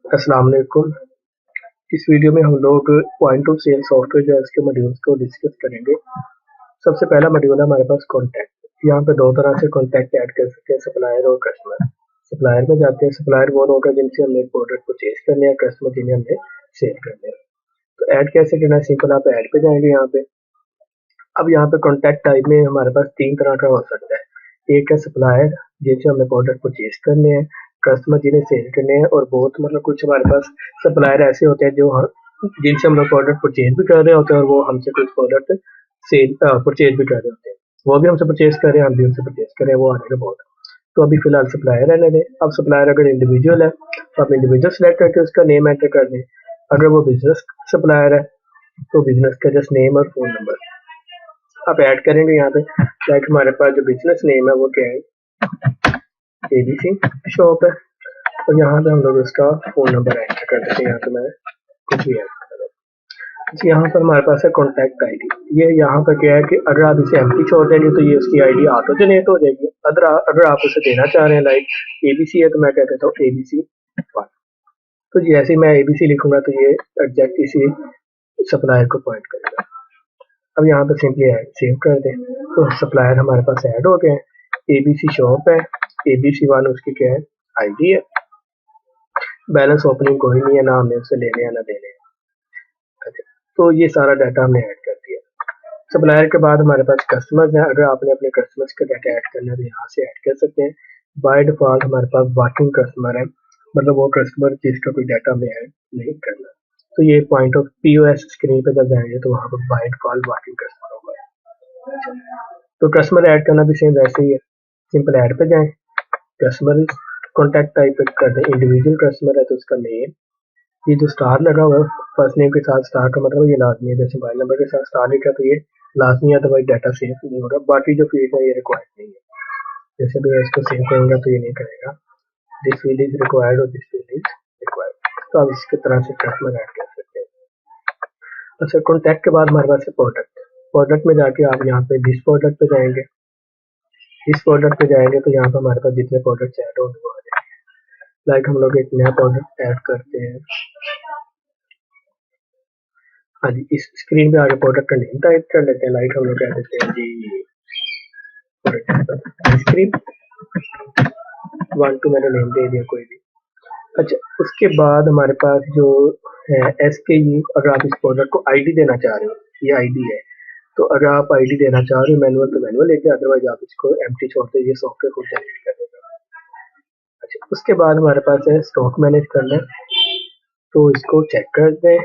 अस्सलाम वालेकुम। इस वीडियो में हम लोग पॉइंट ऑफ सेल सॉफ्टवेयर जो है उसके मॉड्यूल्स को डिस्कस करेंगे। सबसे पहला मॉड्यूल है हमारे पास कॉन्टैक्ट। यहाँ पे दो तरह से कॉन्टैक्ट ऐड कर सकते हैं, सप्लायर और कस्टमर। सप्लायर में जाते हैं, सप्लायर वो लोग हैं जिनसे हमने प्रोडक्ट परचेज करने हैं, कस्टमर जिन्हें हमने सेल करने हैं। तो ऐड कैसे करना है, सिंपल आप ऐड पे जाएंगे यहाँ पे। अब यहाँ पे कॉन्टैक्ट टाइप में हमारे पास तीन तरह का हो सकता है। एक है सप्लायर जिनसे हमने प्रोडक्ट परचेज करने हैं, कस्टमर जिन्हें सेल करने हैं, और बहुत मतलब कुछ हमारे पास सप्लायर ऐसे होते हैं जो जिनसे हम लोग प्रोडक्ट परचेज भी कर रहे होते हैं और वो हमसे कुछ प्रोडक्ट सेल परचेज भी कर रहे होते हैं। वो भी हमसे परचेज कर रहे हैं, हम भी उनसे परचेज कर रहे हैं, वो आने का बहुत। तो अभी फिलहाल सप्लायर रहने दें। अब सप्लायर अगर इंडिविजुअल है तो आप इंडिविजुअल सेलेक्ट करके उसका नेम एंटर कर दें। अगर वो बिजनेस सप्लायर है तो बिजनेस का जस्ट नेम और फोन नंबर आप ऐड करेंगे यहाँ पे। लाइक हमारे पास जो बिजनेस नेम है वो क्या है, एबीसी शॉप है, और यहाँ पे हम लोग उसका फोन नंबर एंटर कर देते हैं। यहाँ पे मैं कुछ भी ऐड कर रहा हूँ। यहाँ पर हमारे पास है कॉन्टैक्ट आईडी। ये यहाँ पर क्या है कि अगर आप इसे एम्प्टी छोड़ देंगे तो ये उसकी आईडी ऑटो जनरेट हो जाएगी। अगर आप उसे देना चाह रहे हैं, लाइक एबीसी है तो मैं कह देता हूँ एबीसी 1। तो जैसे ही मैं एबीसी लिखूंगा तो ये एग्जैक्ट इसी सप्लायर को पॉइंट करेगा। अब यहाँ पर सिंपली ऐड सेव कर दें तो सप्लायर हमारे पास ऐड हो गए हैं। एबीसी शॉप है, एबीसी 1 उसकी क्या है, आईडी है। बैलेंस ओपनिंग कोई नहीं है, ना हमने उससे लेने हैं ना देने हैं। अच्छा, तो ये सारा डाटा हमने ऐड कर दिया। सप्लायर के बाद हमारे पास कस्टमर्स हैं। अगर आपने अपने कस्टमर्स का डाटा ऐड करना है तो यहाँ से ऐड कर सकते हैं। बाय डिफॉल्ट हमारे पास वर्किंग कस्टमर है, मतलब वो कस्टमर जिसका कोई डाटा हमें ऐड नहीं करना। तो ये पॉइंट ऑफ पीओएस स्क्रीन पे जब जाएंगे तो वहाँ पर बाय डिफॉल्ट वर्किंग कस्टमर होगा। तो कस्टमर ऐड करना भी सेम वैसे ही है। सिंपल ऐड पे जाएं, कस्टमर कॉन्टैक्ट टाइप कर दें। इंडिविजुअल कस्टमर है तो उसका नेम, ये जो स्टार लगा हुआ है फर्स्ट नेम के साथ स्टार का मतलब ये लाजमी है। जैसे मोबाइल नंबर के साथ स्टार लिखा तो ये लाजमी है, अदरवाइज डाटा सेव नहीं होगा। बाकी जो फील्ड है ये रिक्वायर्ड नहीं है। जैसे भी मैं इसको सेव करूंगा तो ये नहीं करेगा। दिस फील्ड इज रिक्वायर्ड और दिस फील्ड इज रिक्वायर्ड। तो आप इसकी तरह से कस्टमर ऐड कर सकते हैं। अच्छा, कॉन्टैक्ट के बाद हमारे पास है प्रोडक्ट। प्रोडक्ट में जाके आप यहाँ पे दिस प्रोडक्ट पे जाएंगे। इस प्रोडक्ट पे जाएंगे तो यहाँ पे हमारे पास जितने प्रोडक्ट्स ऐड होंगे वो आ जाएंगे। लाइक हम लोग एक नया प्रोडक्ट ऐड करते हैं। हाँ जी, इस स्क्रीन पे आगे प्रोडक्ट का नेम टाइप कर लेते हैं। लाइक हम लोग कह देते हैं जी फॉर एग्जाम्पल आइसक्रीम 1 2 मैंने नेम दे दिया कोई भी। अच्छा, उसके बाद हमारे पास जो है SKU, अगर आप इस प्रोडक्ट को आईडी देना चाह रहे हो, ये आईडी है, तो अगर आप आईडी देना चाह रहे हो मैनुअल तो मैनुअल लेके, अदरवाइज आप इसको एम्प्टी छोड़ते ये सॉफ्टवेयर खुद जनरेट कर देगा। अच्छा, उसके बाद हमारे पास है स्टॉक मैनेज करना है, तो इसको चेक कर दें,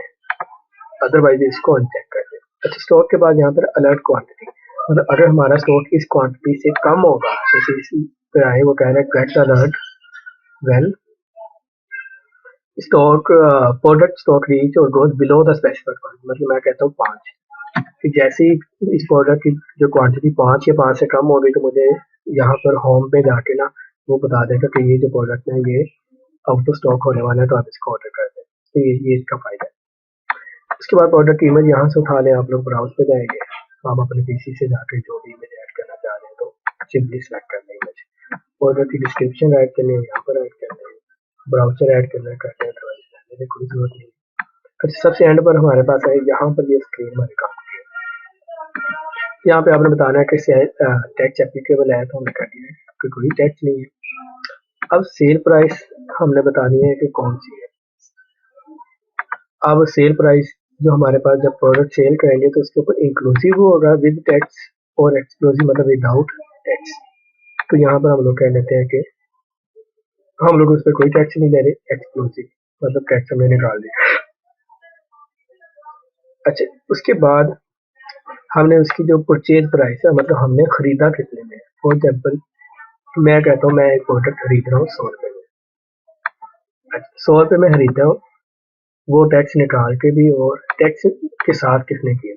अदरवाइज इसको अनचेक कर दें। अच्छा, स्टॉक के बाद यहाँ पर अलर्ट क्वांटिटी, मतलब अगर हमारा स्टॉक इस क्वांटिटी से कम होगा, जैसे इसी पे आए वो कह रहे हैं get alert well stock product stock reach और goes below the specified quantity, मतलब मैं कहता हूँ 5। कि जैसे ही इस प्रोडक्ट की जो क्वांटिटी 5 या 5 से कम होगी तो मुझे यहाँ पर होम पे जाके ना वो बता देगा कि ये जो प्रोडक्ट है ये आउट ऑफ स्टॉक होने वाला है, तो आप इसको ऑर्डर कर दें। तो ये इसका फायदा है। उसके बाद प्रोडक्ट की इमेज यहाँ से उठा लें। आप लोग ब्राउज पे जाएंगे तो आप अपने पीसी से जाकर जो भी इमेज ऐड करना चाह रहे हैं तो सिंपली सेलेक्ट कर लें इमेज। प्रोडक्ट की डिस्क्रिप्शन ऐड करनी है, यहाँ पर ऐड करना है, ब्राउजर ऐड करना है, करते हैं, अदरवाइज कोई जरूरत नहीं। अच्छा, सबसे एंड पर हमारे पास है यहाँ पर ये स्क्रीन हमारे काम की है। यहाँ पे आपने बताना है कि टैक्स एप्लीकेबल है तो हमने कर दिया है कि कोई टैक्स नहीं है। अब सेल प्राइस हमने बतानी है कि कौन सी है। अब सेल प्राइस जो हमारे पास जब प्रोडक्ट सेल करेंगे तो उसके ऊपर इंक्लूसिव होगा विद टैक्स और एक्सक्लूसिव मतलब विदाउट टैक्स। तो यहाँ पर हम लोग कह लेते हैं कि हम लोग उस पर कोई टैक्स नहीं ले रहे, एक्सक्लूसिव मतलब टैक्स हमने निकाल दिया। अच्छा, उसके बाद हमने उसकी जो परचेज प्राइस है, मतलब हमने खरीदा कितने में। फॉर एग्जाम्पल मैं कहता हूँ मैं एक प्रोडक्ट खरीद रहा हूँ 100 रुपये में। अच्छा, 100 रुपये में खरीद रहा हूँ, वो टैक्स निकाल के भी और टैक्स के साथ कितने किया।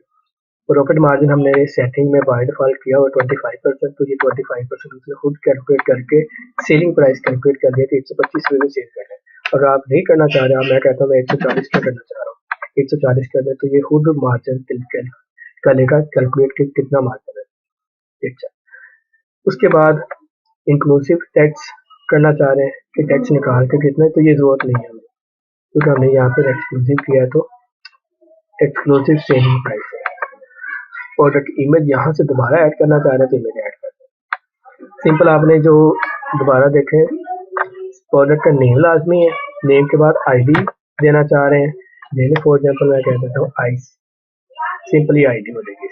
प्रॉफिट मार्जिन हमने सेटिंग में बाय डिफॉल्ट किया और 25%, तो ये 25% उसने खुद कैलकुलेट करके सेलिंग प्राइस कैलकुलेट कर दिया कि 125 रुपये में सेल करना है। अगर आप नहीं करना चाह रहे, मैं कहता हूँ मैं 140 का करना चाह रहा हूँ, 140 कर दें तो ये खुद मार्जिन करेगा कैलकुलेट कि कितना मार्जिन है। अच्छा, उसके बाद इंक्लूसिव टैक्स करना चाह रहे हैं कि टैक्स निकाल के कितना है, तो ये जरूरत नहीं है हमें। क्योंकि हमने यहाँ पर एक्सक्लूसिव किया है, तो एक्सक्लूसिव सेलिंग प्राइस है। प्रोडक्ट इमेज यहाँ से दोबारा ऐड करना चाह रहे हैं तो इमेज ऐड कर दें। सिंपल आपने जो दोबारा देखें, प्रोडक्ट का नेम लाजमी है, नेम के बाद आईडी देना चाह रहे हैं, जैसे फॉर एग्जांपल मैं कह देता हूँ आइस, सिंपली आईडी हो जाएगी,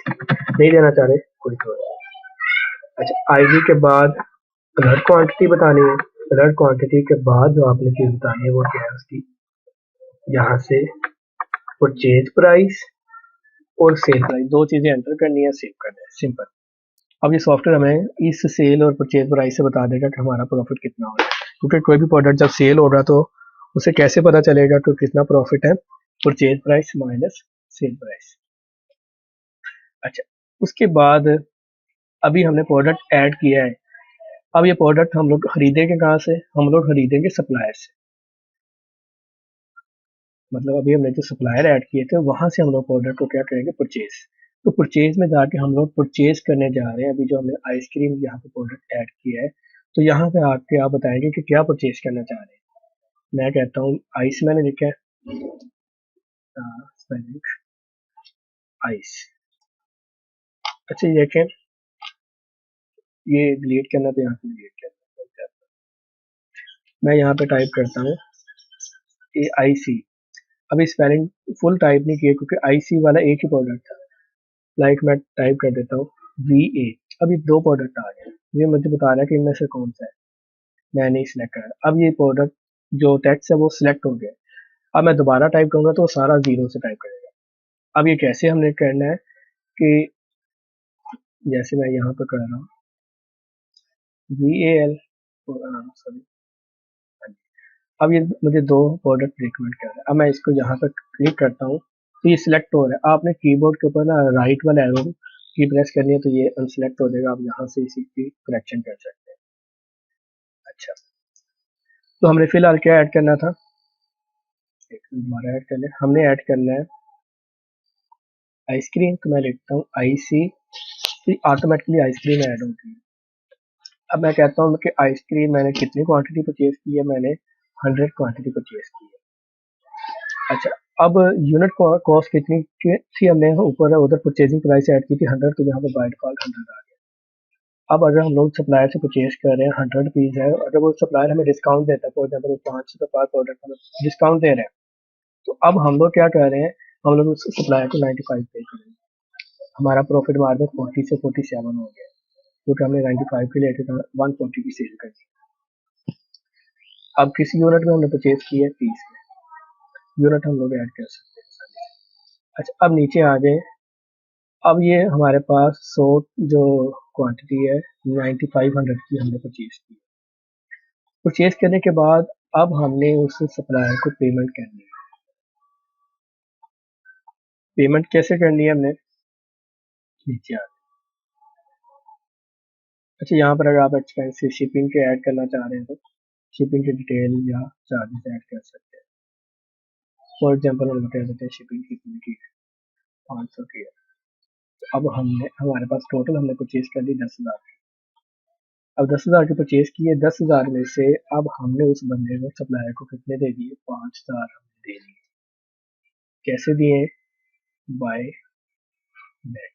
नहीं देना चाह रहे कोई तो। अच्छा, आईडी के बाद अलर्ट क्वांटिटी बतानी है, अलर्ट क्वांटिटी के बाद जो आपने चीज बतानी है वो क्या है उसकी, यहाँ से परचेज प्राइस और सेल प्राइस, दो चीजें एंटर करनी है, सेव करना है, सिंपल। अब ये सॉफ्टवेयर हमें इस सेल और परचेज प्राइस से बता देगा कि हमारा प्रॉफिट कितना हो रहा है, क्योंकि कोई भी प्रोडक्ट जब सेल हो रहा है तो उसे कैसे पता चलेगा कि कितना प्रॉफिट है, purchase price minus sale price. अच्छा, उसके बाद अभी हमने प्रोडक्ट ऐड किया है, अब ये प्रोडक्ट हम लोग खरीदेंगे कहाँ से, हम लोग खरीदेंगे सप्लायर से, मतलब अभी हमने जो सप्लायर ऐड किए थे वहां से हम लोग प्रोडक्ट को क्या करेंगे, परचेज। तो परचेज में जाके हम लोग परचेज करने जा रहे हैं। अभी जो हमने आइसक्रीम यहाँ पे प्रोडक्ट ऐड किया है, तो यहाँ पे आके आप बताएंगे कि क्या परचेज करना चाह रहे हैं। मैं कहता हूँ आइस, मैंने लिखा है स्पेलिंग आइस। अच्छा, ये देखें, ये डिलीट करना तो यहाँ पे डिलीट करना, मैं यहाँ पे टाइप करता हूँ AIC। अभी स्पेलिंग फुल टाइप नहीं किया क्योंकि IC वाला एक ही प्रोडक्ट था। लाइक मैं टाइप कर देता हूँ VA। अभी दो प्रोडक्ट आ गए, ये मुझे बता रहा है कि इनमें से कौन सा है, मैं नहीं सिलेक्ट कर रहा। अब ये प्रोडक्ट जो टेक्स्ट है वो सिलेक्ट हो गया। अब मैं दोबारा टाइप करूंगा तो वो सारा जीरो से टाइप करेगा। अब ये कैसे हमने करना है कि जैसे मैं यहाँ पर कर रहा हूँ VAL, सॉरी, अब ये मुझे दो प्रोडक्ट रिकमेंड कर रहा है। अब मैं इसको यहाँ पर क्लिक करता हूँ तो ये सिलेक्ट हो रहा है। आपने कीबोर्ड के ऊपर ना राइट वाला एरो की प्रेस करनी है तो ये अनसिलेक्ट हो जाएगा, आप यहाँ से इसी की करेक्शन कर सकते हैं। अच्छा, तो हमने फिलहाल क्या ऐड करना था, दोबारा ऐड कर ले, हमने ऐड करना है आइसक्रीम, तो मैं लिखता हूँ IC, तो ऑटोमेटिकली आइसक्रीम ऐड होगी। अब मैं कहता हूँ कि आइसक्रीम मैंने कितनी क्वांटिटी परचेज की है, मैंने 100 क्वांटिटी परचेज की है। अच्छा, अब यूनिट कॉस्ट कितनी थी, हमने ऊपर उधर परचेजिंग प्राइस ऐड की थी 100, तो यहाँ पर बाय डिफॉल्ट 100 आ गया। अब अगर हम लोग सप्लायर से परचेज कर रहे हैं 100 रुपीज़ है, अगर वो सप्लायर हमें डिस्काउंट देता है, फॉर एग्जाम्पल 5 रुपये पर प्रोडक्ट हमें डिस्काउंट दे रहे हैं, तो अब हम लोग क्या कर रहे हैं, हम लोग उस सप्लायर को 95 पे करेंगे। हमारा प्रॉफिट मार्जिन 40 से 47 हो गया, क्योंकि हमने 95 के लिए 140 की सेल कर दी। अब किसी यूनिट में हमने परचेज की है 30 में, यूनिट हम लोग ऐड कर सकते हैं। अच्छा, अब नीचे आ गए, अब ये हमारे पास 100 जो क्वांटिटी है 9500 की हमने परचेज की। परचेज करने के बाद अब हमने उस सप्लायर को पेमेंट करनी है। पेमेंट कैसे करनी है हमने, नीचे आ। अच्छा, यहाँ पर अगर आप एक्सपेंसिव शिपिंग के ऐड करना चाह रहे हैं तो शिपिंग की डिटेल या चार्जेस ऐड कर सकते हैं। फॉर एग्जांपल हम कह देते हैं शिपिंग कितनी की है, 500 की है। तो अब हमने हमारे पास टोटल हमने परचेज कर ली 10,000 की। अब 10,000 की परचेज की है, 10,000 में से अब हमने उस बंदे को सप्लायर को कितने दे दिए, 5,000 हमने दे दिए। कैसे दिए, बाय बैंक।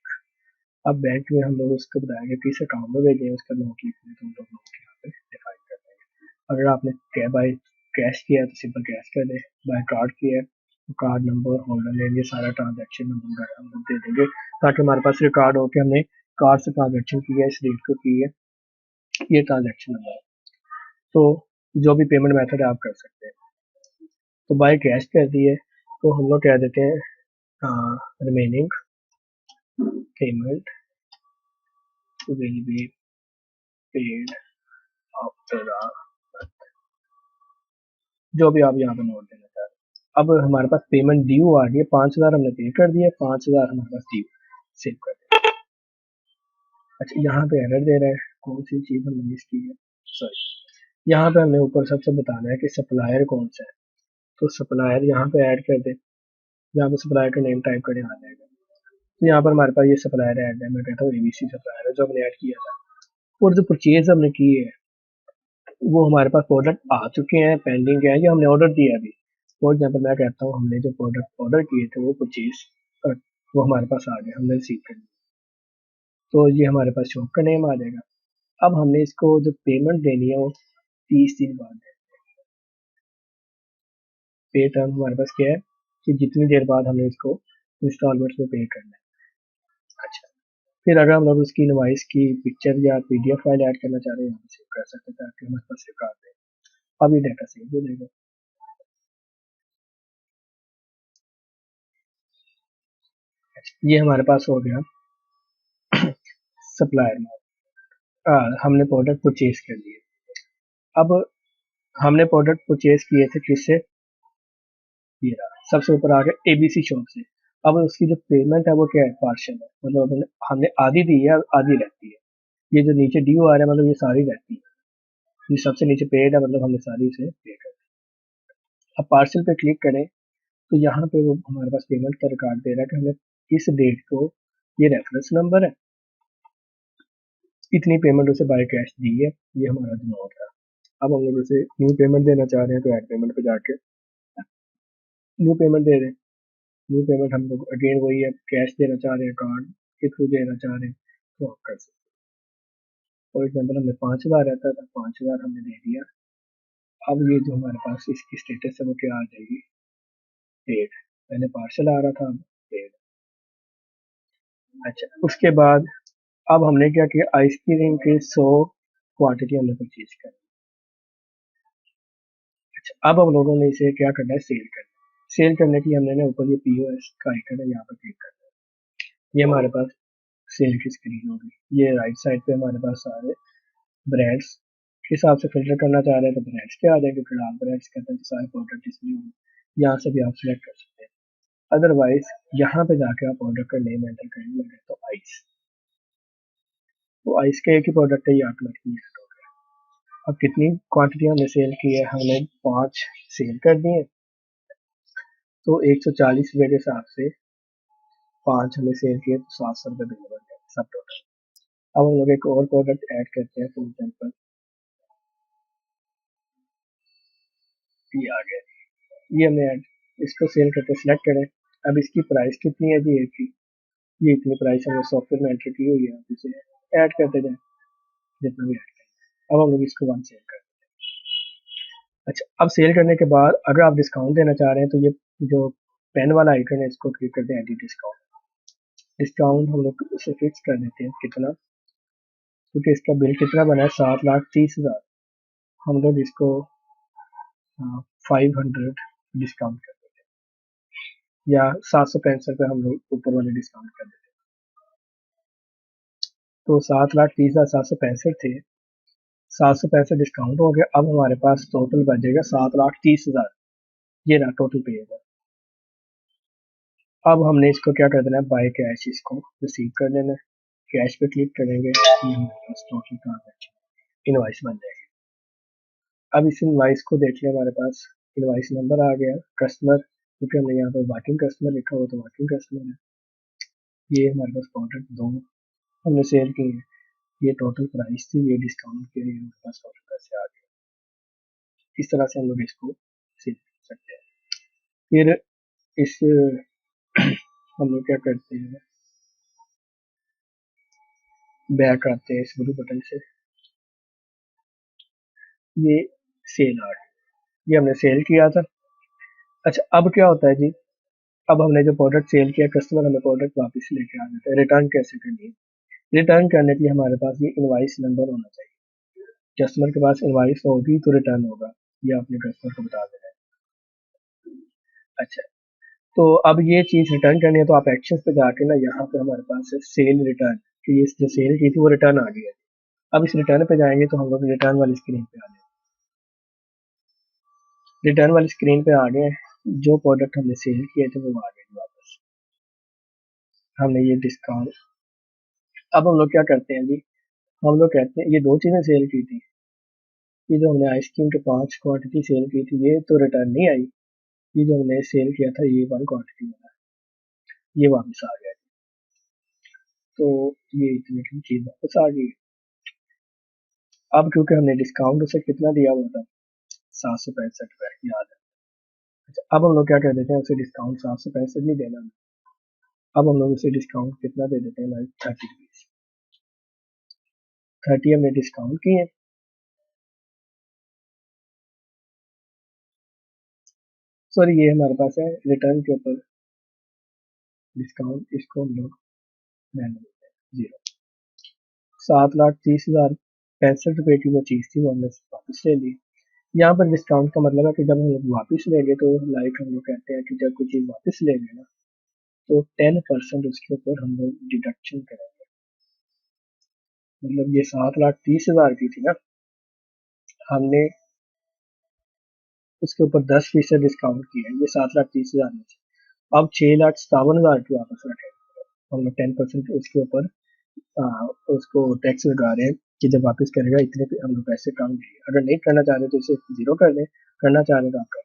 अब बैंक में हम लोग उसको बताएंगे किस अकाउंट में भेजें, उसका नोट लिखना है तो हम लोग नोट यहाँ पे डिफाइन कर देंगे। अगर आपने बाय कैश किया है तो सिंपल कैश कर दें, बाय कार्ड किया है तो कार्ड नंबर, होल्डर नेम, ये सारा ट्रांजैक्शन नंबर हम लोग दे देंगे, ताकि हमारे पास रिकॉर्ड हो कि हमने कार्ड से ट्रांजैक्शन की है, इस डेट को की है, ये ट्रांजैक्शन नंबर है। तो जो भी पेमेंट मेथड है आप कर सकते हैं। तो बाय कैश कर दिए तो हम लोग कह देते हैं remaining payment will be paid after जो भी आप यहाँ पे नोट देना चाह रहे हैं। अब हमारे पास पेमेंट ड्यू आ गई है, 5,000 हमने पे कर दिया, 5,000 हमारे पास ड्यू, सेव कर दिया। अच्छा, यहाँ पे एरर दे रहा है, कौन सी चीज़ हमने मिस की है, सॉरी, यहाँ पे हमने ऊपर सबसे बताना है कि सप्लायर कौन सा है, तो सप्लायर यहाँ पे ऐड कर दे, यहाँ पे सप्लायर का नेम टाइप करने आ जाएगा। तो यहाँ पर हमारे पास ये सप्लायर ऐड है, मैं कहता हूँ ABC सप्लायर है जो हमने ऐड किया था। और जो परचेज हमने की है वो हमारे पास प्रोडक्ट आ चुके हैं, पेंडिंग है, या हमने ऑर्डर दिया अभी, फॉर एग्जाम्पल मैं कहता हूँ हमने जो प्रोडक्ट ऑर्डर किए थे वो परचेज वो हमारे पास आ गए, हमने रिसीव कर लिया, तो ये हमारे पास शॉप का नेम आ जाएगा। अब हमने इसको जो पेमेंट देनी है वो 30 दिन बाद है। पे टर्म हमारे पास क्या है कि जितनी देर बाद हमने इसको इंस्टॉलमेंट में पे करना है। अच्छा, फिर अगर हम लोग उसकी इनवॉइस की पिक्चर या पीडीएफ फाइल ऐड करना चाह रहे हैं यहाँ पे सेव कर सकते हैं ताकि हमारे पास सेव कर दें। अब ये डाटा सेव हो जाएगा। अच्छा, ये हमारे पास हो गया सप्लायर। हमने प्रोडक्ट परचेज कर लिए। अब हमने प्रोडक्ट परचेज किए थे किससे, ये रहा सबसे ऊपर आ गया एबीसी शॉप से। अब उसकी जो पेमेंट है वो क्या है, पार्शियल है, मतलब हमने आधी दी है, आधी रहती है। ये जो नीचे ड्यू आ रहा है मतलब ये सारी रहती है, ये सबसे नीचे पेड है मतलब हमने सारी इसे पे कर दी। अब पार्सल पे क्लिक करें तो यहाँ पे वो हमारे पास पेमेंट का रिकॉर्ड दे रहा है कि हमें इस डेट को, ये रेफरेंस नंबर है, इतनी पेमेंट उसे बाय कैश दी है, ये हमारा अमाउंट था। अब हम लोग उसे न्यू पेमेंट देना चाह रहे हैं तो ऐड पेमेंट पे जाके न्यू पेमेंट दे रहे हैं। न्यू पेमेंट हम लोग अगेन वही है, कैश देना चाह रहे हैं, कार्ड के थ्रू देना चाह रहे हैं तो आप कर सकते हैं। फॉर एग्जाम्पल हमें 5,000 रहता था, 5,000 हमने दे दिया। अब ये जो हमारे पास इसकी स्टेटस है वो क्या आ जाएगी, पेड। पहले पार्सल आ रहा था, अब पेड। अच्छा, उसके बाद अब हमने क्या किया, आइसक्रीम की 100 क्वांटिटी हमने परचेज कर। अच्छा, अब हम लोगों ने इसे क्या करना है, सेल करना है। सेल करने की हमने ना ऊपर ये पीओएस का आइकन है, यहाँ पर क्लिक करना है। ये हमारे पास सेल की स्क्रीन होगी। ये राइट साइड पे हमारे पास सारे ब्रांड्स के हिसाब से फिल्टर करना चाह रहे हैं तो ब्रांड्स के आ जाएंगे, फिर आप ब्रांड्स कहते हैं तो सारे प्रोडक्ट इसमें होंगे, यहाँ से भी आप सिलेक्ट कर सकते हैं। अदरवाइज यहाँ पे जाके आप ऑर्डर का नेम एंटर करेंगे तो आइस, तो आइस का एक ही प्रोडक्ट है, ये ऑटोमेटिकली ऐड हो गया। अब कितनी क्वांटिटी हमने सेल की है, हमने 5 सेल कर दिए, तो 140 रुपये के हिसाब से 5 हमने सेल किए तो 700 रुपये बिल बन गए सब टोटल। अब हम लोग एक और प्रोडक्ट ऐड करते हैं, फॉर एग्जाम्पल ये आ गया, ये हमने ऐड, इसको सेल करके सिलेक्ट करें। अब इसकी प्राइस कितनी है जी, एक की, ये इतनी प्राइस हमने सॉफ्टवेयर में एंटर की हुई है, आप इसे ऐड करते जाए जितना भी ऐड करें। अब हम लोग इसको 1 सेल कर। अच्छा, अब सेल करने के बाद अगर आप डिस्काउंट देना चाह रहे हैं तो ये जो पेन वाला आइकन है इसको क्लिक करते हैं, एडिट डिस्काउंट। डिस्काउंट हम लोग उसे फिक्स कर देते हैं कितना, क्योंकि इसका बिल कितना बना है 7,30,000, हम लोग इसको 500 डिस्काउंट कर देते हैं, या 765 रुपये हम लोग ऊपर वाले डिस्काउंट कर देते हैं। तो 7,30,000 765 थे, 765 डिस्काउंट हो गया। अब हमारे पास टोटल बचेगा 7,30,000, ये रहा टोटल पे। अब हमने इसको क्या कर देना है, बाय कैश इसको रिसीव कर लेना है। कैश पे क्लिक करेंगे, ये हमारे पास टोटल ट्रांजेक्शन इनवॉइस बन जाएगी। अब इस इनवॉइस को देख लें, हमारे पास इनवॉइस नंबर आ गया, कस्टमर, क्योंकि हमने यहाँ पर वर्किंग कस्टमर लिखा हुआ तो वर्किंग कस्टमर है। ये हमारे पास प्रोडक्ट 2 हमने सेल की है, ये टोटल प्राइस थी, ये डिस्काउंट के लिए हमारे पास टोटल पैसे आ गए। इस तरह से हम लोग इसको सेल कर सकते हैं। फिर इस हम लोग क्या करते हैं, बैक आते हैं इस ब्लू बटन से, ये सेल आ गया, ये हमने सेल किया था। अच्छा, अब क्या होता है जी, अब हमने जो प्रोडक्ट सेल किया, कस्टमर हमें प्रोडक्ट वापस लेके आ जाता है। रिटर्न कैसे करनी है, रिटर्न करने के लिए हमारे पास ये इनवॉइस नंबर होना चाहिए। कस्टमर के पास इनवॉइस होगी तो रिटर्न होगा, ये अपने कस्टमर को बता देना है। अच्छा, तो अब ये चीज़ रिटर्न करनी है तो आप एक्शन पे जाके ना, यहाँ पे हमारे पास है सेल रिटर्न, कि ये जो सेल की थी वो रिटर्न आ गई है। अब इस रिटर्न पे जाएंगे तो हम लोग रिटर्न वाली स्क्रीन पे आ गए, रिटर्न वाली स्क्रीन पे आ गए, जो प्रोडक्ट हमने सेल किए थे वो आ गए वापस, हमने ये डिस्काउंट। अब हम लोग क्या करते हैं जी, हम लोग कहते हैं ये 2 चीज़ें सेल की थी, ये जो हमने आइसक्रीम के 5 क्वांटिटी सेल की थी ये तो रिटर्न नहीं आई, ये जो हमने सेल किया था ये 1 क्वांटिटी वाला, ये वापस आ गया। तो ये इतनी की चीज़ वापस आ गई। अब क्योंकि हमने डिस्काउंट उसे कितना दिया हुआ था, 765 रुपये, याद है। अच्छा, अब हम लोग क्या कर देते हैं, उसे डिस्काउंट 765 नहीं देना, अब हम लोग उसे डिस्काउंट कितना दे देते हैं, लाइक 30 रुपीज। 30 हमने डिस्काउंट किए। सॉरी, ये हमारे पास है रिटर्न के ऊपर डिस्काउंट, इसको हम लोग रहने देते हैं 0। 7,30,065 की वो चीज़ थी, वो हमने वापस ले ली। यहाँ पर डिस्काउंट का मतलब है कि जब हम लोग वापस लेंगे तो लाइक हम लोग कहते हैं कि जब कोई चीज़ वापस लेंगे ना, तो 10% उसके ऊपर हम लोग डिडक्शन करेंगे। मतलब ये 7,30,000 की थी ना, हमने उसके ऊपर 10% डिस्काउंट किया है, ये 7,30,000 में से। अब 6,57,000 की वापस रखेंगे, हम लोग 10% उसके ऊपर उसको टैक्स लगा रहे हैं कि जब वापस करेगा इतने पे हम लोग पैसे कम दिए। अगर नहीं करना चाह रहे तो इसे 0 कर दें, करना चाह रहे तो आप करें।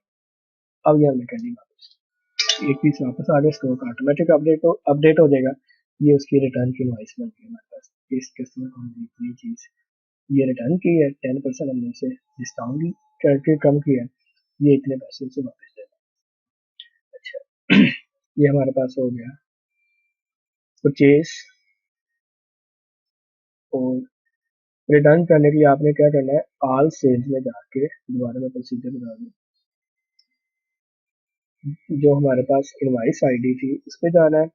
अब ये हमने कर दी वापस, एक पीस वापस आ गया, स्टॉक ऑटोमेटिक अपडेट हो जाएगा। ये उसकी रिटर्न की इनवॉइस बन गई हमारे पास। इस कस्टमर को हमने इतनी चीज़ ये रिटर्न की है, 10% हमने इसे डिस्काउंट करके कम किया है, ये इतने पैसे से वापस देना। अच्छा, ये हमारे पास हो गया परचेज। और रिटर्न करने के लिए आपने क्या करना है, ऑल सेल्स में जाके दोबारा मैं प्रोसीजर बता दूँ, जो हमारे पास इनवाइस आईडी थी उस पर जाना है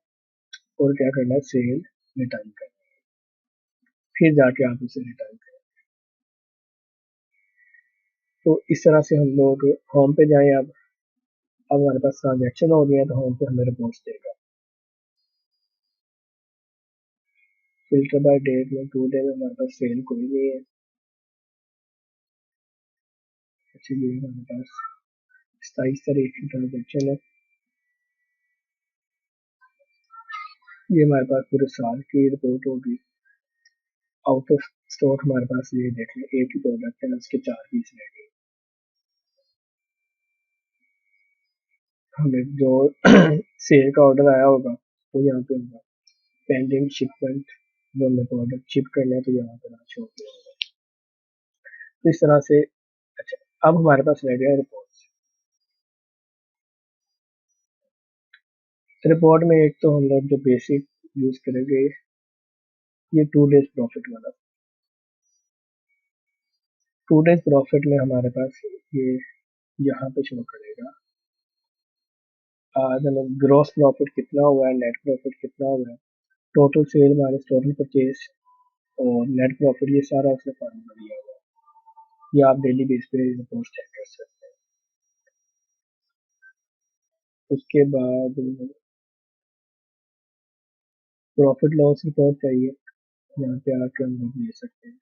और क्या करना है, सेल रिटर्न करना है, फिर जाके आप उसे रिटर्न करें। तो इस तरह से हम लोग होम पे जाएं। अब हमारे पास ट्रांजेक्शन हो गया है, तो होम पे हमें रिपोर्ट्स देगा। फिल्टर बाय डेट में टू डे में हमारे पास सेल कोई नहीं है। अच्छा, ये हमारे पास 27 तारीख की ट्रांजेक्शन है। ये हमारे पास पूरे साल की रिपोर्ट होगी। आउट ऑफ स्टॉक हमारे पास ये देख लें, एक ही प्रोडक्ट है, उसके 4 पीस रह गए। हमें जो सेल का ऑर्डर आया होगा तो यहाँ पे होगा पेंडिंग शिपमेंट, जो हमने प्रोडक्ट शिप करना है तो यहाँ पर शो किया। तो इस तरह से। अच्छा, अब हमारे पास रह गया रिपोर्ट। रिपोर्ट में एक तो हम लोग जो बेसिक यूज करेंगे, ये 2 डेज प्रॉफिट वाला। 2 डेज प्रॉफिट में हमारे पास ये यहाँ पे शो करेगा, आज हमें ग्रॉस प्रॉफिट कितना हुआ है, नेट प्रॉफिट कितना हुआ है, total sale minus total purchase और नेट प्रॉफिट, ये सारा उसने फॉर्मूला दिया हुआ है। ये आप डेली बेस पे रिपोर्ट चेक कर सकते हैं। उसके बाद प्रॉफिट लॉस रिपोर्ट चाहिए, यहाँ पे आकर हम लोग ले सकते हैं।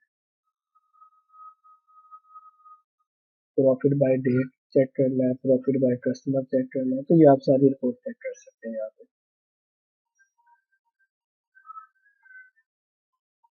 प्रॉफिट बाय डेट चेक करना है, प्रॉफिट बाय कस्टमर चेक करना है, तो ये आप सारी रिपोर्ट चेक कर सकते हैं यहाँ